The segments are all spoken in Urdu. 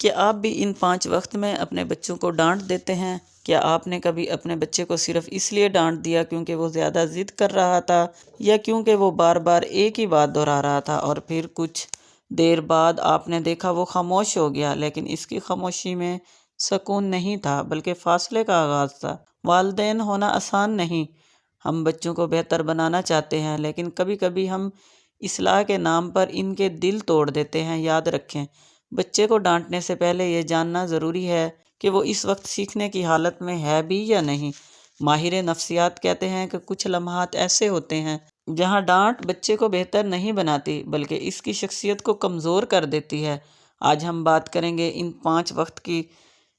کیا آپ بھی ان 5 وقت میں اپنے بچوں کو ڈانٹ دیتے ہیں؟ کیا آپ نے کبھی اپنے بچے کو صرف اس لیے ڈانٹ دیا کیونکہ وہ زیادہ ضد کر رہا تھا، یا کیونکہ وہ بار بار ایک ہی بات دہرا رہا تھا اور پھر کچھ دیر بعد آپ نے دیکھا وہ خاموش ہو گیا، لیکن اس کی خاموشی میں سکون نہیں تھا بلکہ فاصلے کا آغاز تھا۔ والدین ہونا آسان نہیں۔ ہم بچوں کو بہتر بنانا چاہتے ہیں، لیکن کبھی کبھی ہم اصلاح کے نام پر ان کے دل توڑ دیتے ہیں۔ یاد رکھیں، بچے کو ڈانٹنے سے پہلے یہ جاننا ضروری ہے کہ وہ اس وقت سیکھنے کی حالت میں ہے بھی یا نہیں۔ ماہر نفسیات کہتے ہیں کہ کچھ لمحات ایسے ہوتے ہیں جہاں ڈانٹ بچے کو بہتر نہیں بناتی بلکہ اس کی شخصیت کو کمزور کر دیتی ہے۔ آج ہم بات کریں گے ان 5 وقت کی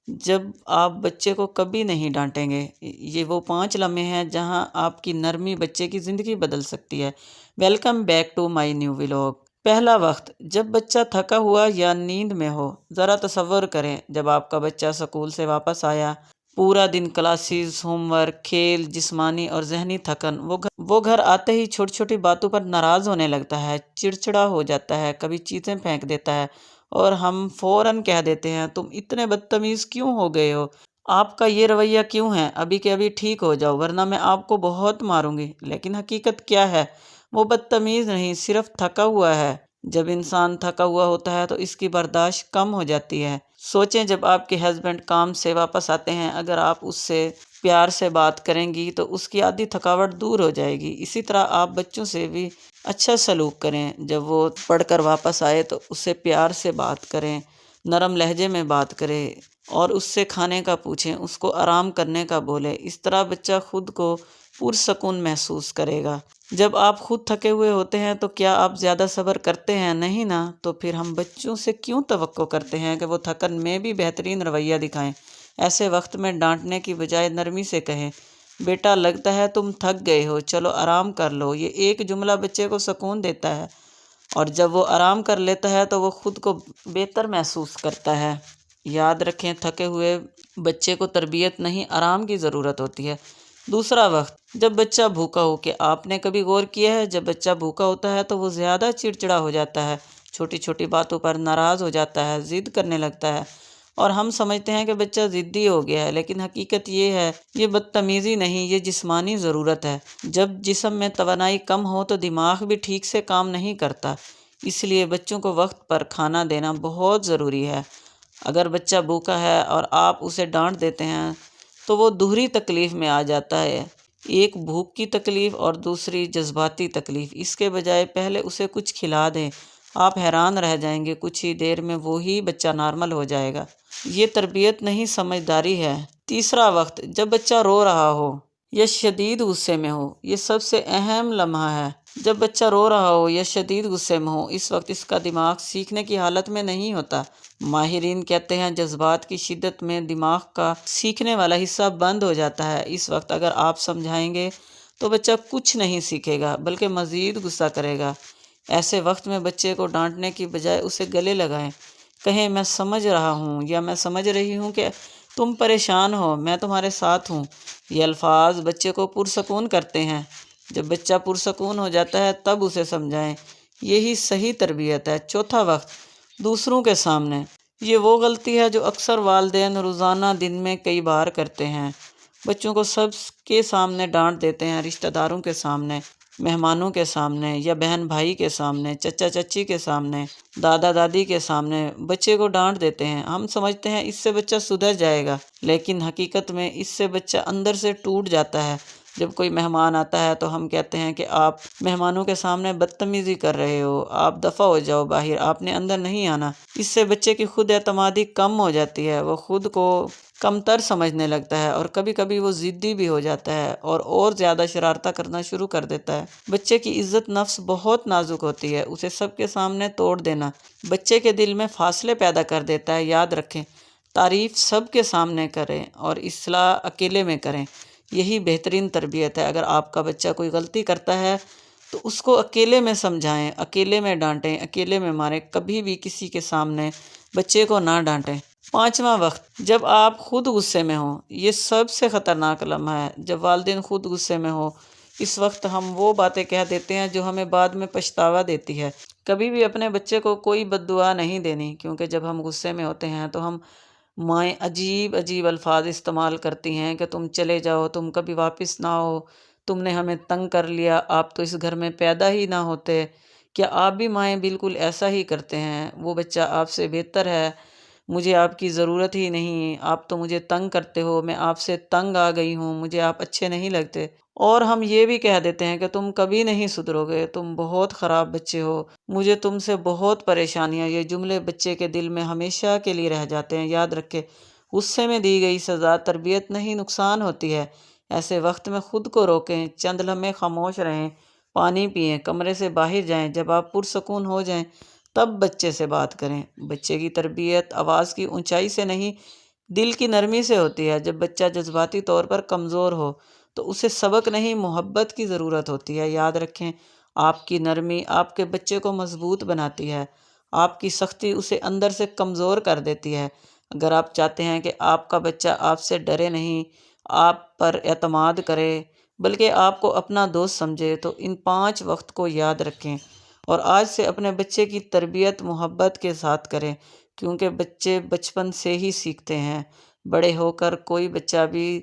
جب آپ بچے کو کبھی نہیں ڈانٹیں گے۔ یہ وہ 5 لمحے ہیں جہاں آپ کی نرمی بچے کی زندگی بدل سکتی ہے۔ Welcome back to my new vlog. پہلا وقت، جب بچہ تھکا ہوا یا نیند میں ہو۔ ذرا تصور کریں، جب آپ کا بچہ اسکول سے واپس آیا، پورا دن کلاسز، ہوم ورک، کھیل، جسمانی اور ذہنی تھکن، وہ گھر آتے ہی چھوٹی چھوٹی باتوں پر ناراض ہونے لگتا ہے، چڑچڑا ہو جاتا ہے، کبھی چیزیں پھینک دیتا ہے اور ہم فوراً کہہ دیتے ہیں تم اتنے بدتمیز کیوں ہو گئے ہو؟ آپ کا یہ رویہ کیوں ہے؟ ابھی کے ابھی ٹھیک ہو جاؤ ورنہ میں آپ کو بہت ماروں گی۔ لیکن حقیقت کیا ہے؟ وہ بدتمیز نہیں، صرف تھکا ہوا ہے۔ جب انسان تھکا ہوا ہوتا ہے تو اس کی برداشت کم ہو جاتی ہے۔ سوچیں، جب آپ کے ہسبینڈ کام سے واپس آتے ہیں، اگر آپ اس سے پیار سے بات کریں گی تو اس کی آدھی تھکاوٹ دور ہو جائے گی۔ اسی طرح آپ بچوں سے بھی اچھا سلوک کریں۔ جب وہ پڑھ کر واپس آئے تو اسے پیار سے بات کریں، نرم لہجے میں بات کریں اور اس سے کھانے کا پوچھیں، اس کو آرام کرنے کا بولیں۔ اس طرح بچہ خود کو پرسکون محسوس کرے گا۔ جب آپ خود تھکے ہوئے ہوتے ہیں تو کیا آپ زیادہ صبر کرتے ہیں؟ نہیں نا۔ تو پھر ہم بچوں سے کیوں توقع کرتے ہیں کہ وہ تھکن میں بھی بہترین رویہ دکھائیں؟ ایسے وقت میں ڈانٹنے کی بجائے نرمی سے کہیں، بیٹا لگتا ہے تم تھک گئے ہو، چلو آرام کر لو۔ یہ ایک جملہ بچے کو سکون دیتا ہے، اور جب وہ آرام کر لیتا ہے تو وہ خود کو بہتر محسوس کرتا ہے۔ یاد رکھیں، تھکے ہوئے بچے کو تربیت نہیں، آرام کی ضرورت ہوتی ہے۔ دوسرا وقت، جب بچہ بھوکا ہو۔ کہ آپ نے کبھی غور کیا ہے، جب بچہ بھوکا ہوتا ہے تو وہ زیادہ چڑچڑا ہو جاتا ہے، چھوٹی چھوٹی باتوں پر ناراض ہو جاتا ہے، ضد کرنے لگتا ہے، اور ہم سمجھتے ہیں کہ بچہ ضدی ہو گیا ہے، لیکن حقیقت یہ ہے یہ بدتمیزی نہیں، یہ جسمانی ضرورت ہے۔ جب جسم میں توانائی کم ہو تو دماغ بھی ٹھیک سے کام نہیں کرتا، اس لیے بچوں کو وقت پر کھانا دینا بہت ضروری ہے۔ اگر بچہ بھوکا ہے اور آپ اسے ڈانٹ دیتے ہیں تو وہ دوہری تکلیف میں آ جاتا ہے، ایک بھوک کی تکلیف اور دوسری جذباتی تکلیف۔ اس کے بجائے پہلے اسے کچھ کھلا دیں، آپ حیران رہ جائیں گے، کچھ ہی دیر میں وہی بچہ نارمل ہو جائے گا۔ یہ تربیت نہیں، سمجھداری ہے۔ تیسرا وقت، جب بچہ رو رہا ہو یا شدید غصے میں ہو۔ یہ سب سے اہم لمحہ ہے۔ جب بچہ رو رہا ہو یا شدید غصے میں ہو، اس وقت اس کا دماغ سیکھنے کی حالت میں نہیں ہوتا۔ ماہرین کہتے ہیں جذبات کی شدت میں دماغ کا سیکھنے والا حصہ بند ہو جاتا ہے۔ اس وقت اگر آپ سمجھائیں گے تو بچہ کچھ نہیں سیکھے گا بلکہ مزید غصہ کرے گا۔ ایسے وقت میں بچے کو ڈانٹنے کی بجائے اسے گلے لگائیں، کہیں میں سمجھ رہا ہوں یا میں سمجھ رہی ہوں کہ تم پریشان ہو، میں تمہارے ساتھ ہوں۔ یہ الفاظ بچے کو پرسکون کرتے ہیں۔ جب بچہ پرسکون ہو جاتا ہے تب اسے سمجھائیں، یہی صحیح تربیت ہے۔ چوتھا وقت، دوسروں کے سامنے۔ یہ وہ غلطی ہے جو اکثر والدین روزانہ دن میں کئی بار کرتے ہیں۔ بچوں کو سب کے سامنے ڈانٹ دیتے ہیں، رشتہ داروں کے سامنے، مہمانوں کے سامنے یا بہن بھائی کے سامنے، چچا چچی کے سامنے، دادا دادی کے سامنے بچے کو ڈانٹ دیتے ہیں۔ ہم سمجھتے ہیں اس سے بچہ سدھر جائے گا، لیکن حقیقت میں اس سے بچہ اندر سے ٹوٹ جاتا ہے۔ جب کوئی مہمان آتا ہے تو ہم کہتے ہیں کہ آپ مہمانوں کے سامنے بدتمیزی کر رہے ہو، آپ دفع ہو جاؤ باہر، آپ نے اندر نہیں آنا۔ اس سے بچے کی خود اعتمادی کم ہو جاتی ہے، وہ خود کو کمتر سمجھنے لگتا ہے اور کبھی کبھی وہ ضدی بھی ہو جاتا ہے اور زیادہ شرارتیں کرنا شروع کر دیتا ہے۔ بچے کی عزت نفس بہت نازک ہوتی ہے، اسے سب کے سامنے توڑ دینا بچے کے دل میں فاصلے پیدا کر دیتا ہے۔ یاد رکھیں، تعریف سب کے سامنے کریں اور اصلاح اکیلے میں کریں، یہی بہترین تربیت ہے۔ اگر آپ کا بچہ کوئی غلطی کرتا ہے تو اس کو اکیلے میں سمجھائیں، اکیلے میں ڈانٹیں، اکیلے میں ماریں، کبھی بھی کسی کے سامنے بچے کو نہ ڈانٹیں۔ پانچواں وقت، جب آپ خود غصے میں ہوں۔ یہ سب سے خطرناک لمحہ ہے، جب والدین خود غصے میں ہوں اس وقت ہم وہ باتیں کہہ دیتے ہیں جو ہمیں بعد میں پچھتاوا دیتی ہے۔ کبھی بھی اپنے بچے کو کوئی بد دعا نہیں دینی، کیونکہ جب ہم غصے میں ہوتے ہیں تو ہم مائیں عجیب عجیب الفاظ استعمال کرتی ہیں کہ تم چلے جاؤ، تم کبھی واپس نہ آؤ، تم نے ہمیں تنگ کر لیا، آپ تو اس گھر میں پیدا ہی نہ ہوتے۔ کیا آپ بھی مائیں بالکل ایسا ہی کرتے ہیں؟ وہ بچہ آپ سے بہتر ہے، مجھے آپ کی ضرورت ہی نہیں، آپ تو مجھے تنگ کرتے ہو، میں آپ سے تنگ آ گئی ہوں، مجھے آپ اچھے نہیں لگتے۔ اور ہم یہ بھی کہہ دیتے ہیں کہ تم کبھی نہیں سدھرو گے، تم بہت خراب بچے ہو، مجھے تم سے بہت پریشانیاں۔ یہ جملے بچے کے دل میں ہمیشہ کے لیے رہ جاتے ہیں۔ یاد رکھے، غصے میں دی گئی سزا تربیت نہیں، نقصان ہوتی ہے۔ ایسے وقت میں خود کو روکیں، چند لمحے خاموش رہیں، پانی پئیں، کمرے سے باہر جائیں۔ جب آپ پرسکون ہو جائیں تب بچے سے بات کریں۔ بچے کی تربیت آواز کی اونچائی سے نہیں، دل کی نرمی سے ہوتی ہے۔ جب بچہ جذباتی طور پر کمزور ہو تو اسے سبق نہیں، محبت کی ضرورت ہوتی ہے۔ یاد رکھیں، آپ کی نرمی آپ کے بچے کو مضبوط بناتی ہے، آپ کی سختی اسے اندر سے کمزور کر دیتی ہے۔ اگر آپ چاہتے ہیں کہ آپ کا بچہ آپ سے ڈرے نہیں، آپ پر اعتماد کرے، بلکہ آپ کو اپنا دوست سمجھے، تو ان 5 وقت کو یاد رکھیں اور آج سے اپنے بچے کی تربیت محبت کے ساتھ کریں، کیونکہ بچے بچپن سے ہی سیکھتے ہیں، بڑے ہو کر کوئی بچہ بھی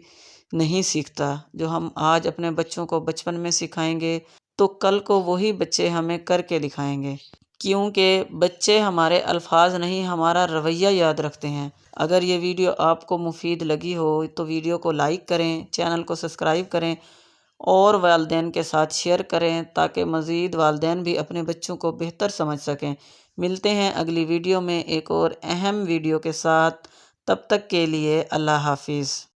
نہیں سیکھتا۔ جو ہم آج اپنے بچوں کو بچپن میں سکھائیں گے تو کل کو وہی بچے ہمیں کر کے دکھائیں گے، کیونکہ بچے ہمارے الفاظ نہیں، ہمارا رویہ یاد رکھتے ہیں۔ اگر یہ ویڈیو آپ کو مفید لگی ہو تو ویڈیو کو لائک کریں، چینل کو سبسکرائب کریں اور والدین کے ساتھ شیئر کریں تاکہ مزید والدین بھی اپنے بچوں کو بہتر سمجھ سکیں۔ ملتے ہیں اگلی ویڈیو میں ایک اور اہم ویڈیو کے ساتھ، تب تک کے لیے اللہ حافظ۔